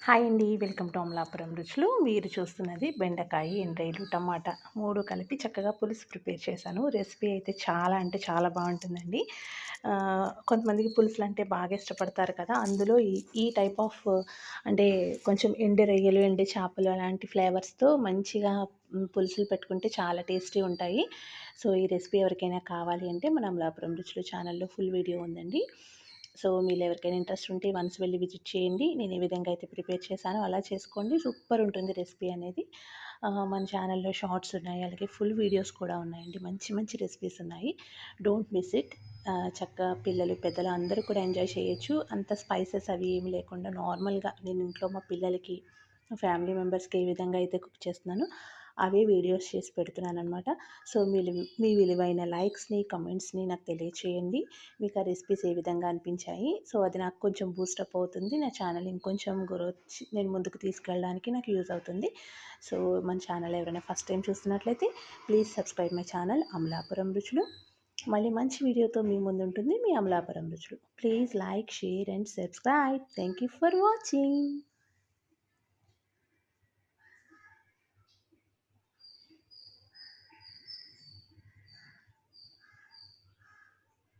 Hi అండి. Welcome to Amalapuram రుచులు. మీరు చూస్తున్నది బెండకాయ, ఎండ్రాయిలు, టమాటా 3 కలిపి చక్కగా పులుసు ప్రిపేర్ చేశాను. రెసిపీ అయితే చాలా అంటే చాలా బావుంటుందండి. కొంతమందికి పులుసులంటే బాగా ఇష్టపడతారు కదా! అందులో ఈ టైప్ ఆఫ్ అంటే కొంచెం ఎండు రొయ్యలు, ఎండు చేపలు అలాంటి ఫ్లేవర్స్‌తో మంచిగా పులుసులు పెట్టుకుంటే చాలా టేస్టీ ఉంటాయి. సో, ఈ రెసిపీ ఎవరికైనా కావాలి అంటే మన అమలాపురం రుచులు ఛానల్‌లో ఫుల్ వీడియో ఉందండి. సో, మీలో ఎవరికైనా ఇంట్రెస్ట్ ఉంటే వన్స్ వెళ్లి విజిట్ చేయండి. నేను ఏ విధంగా అయితే ప్రిపేర్ చేశానో అలా చేసుకోండి. సూపర్ ఉంటుంది రెసిపీ అనేది. మన ఛానల్‌లో షార్ట్స్ ఉన్నాయి. అలాగే ఫుల్ వీడియోస్ కూడా ఉన్నాయండి. మంచి మంచి రెసిపీస్ ఉన్నాయి. Don't miss it. చక్కగా పిల్లలు, పెద్దలు అందరూ కూడా ఎంజాయ్ చేయొచ్చు. అంత స్పైసెస్ అవి ఏమి లేకుండా నార్మల్‌గా నేను ఇంట్లో మా పిల్లలకి, ఫ్యామిలీ మెంబర్స్‌కి ఏ విధంగా అయితే కుక్ చేస్తున్నానో అవే వీడియోస్ చేసి పెడుతున్నాననమాట. సో, మీ విలువైన లైక్స్‌ని, కమెంట్స్‌ని నాకు తెలియచేయండి. మీకు ఆ రెసిపీస్ ఏ విధంగా అనిపించాయి. సో, అది నాకు కొంచెం బూస్టప్ అవుతుంది. నా ఛానల్ ఇంకొంచెం గ్రోత్ నేను ముందుకు తీసుకెళ్ళడానికి నాకు యూజ్ అవుతుంది. సో, మన ఛానల్ ఎవరైనా ఫస్ట్ టైం చూస్తున్నట్లయితే please subscribe my channel Amalapuram రుచులు. మళ్ళీ మంచి వీడియోతో మీ ముందుంటుంది మీ అమలాపురం రుచులు. Please like, share and subscribe. Thank you for watching.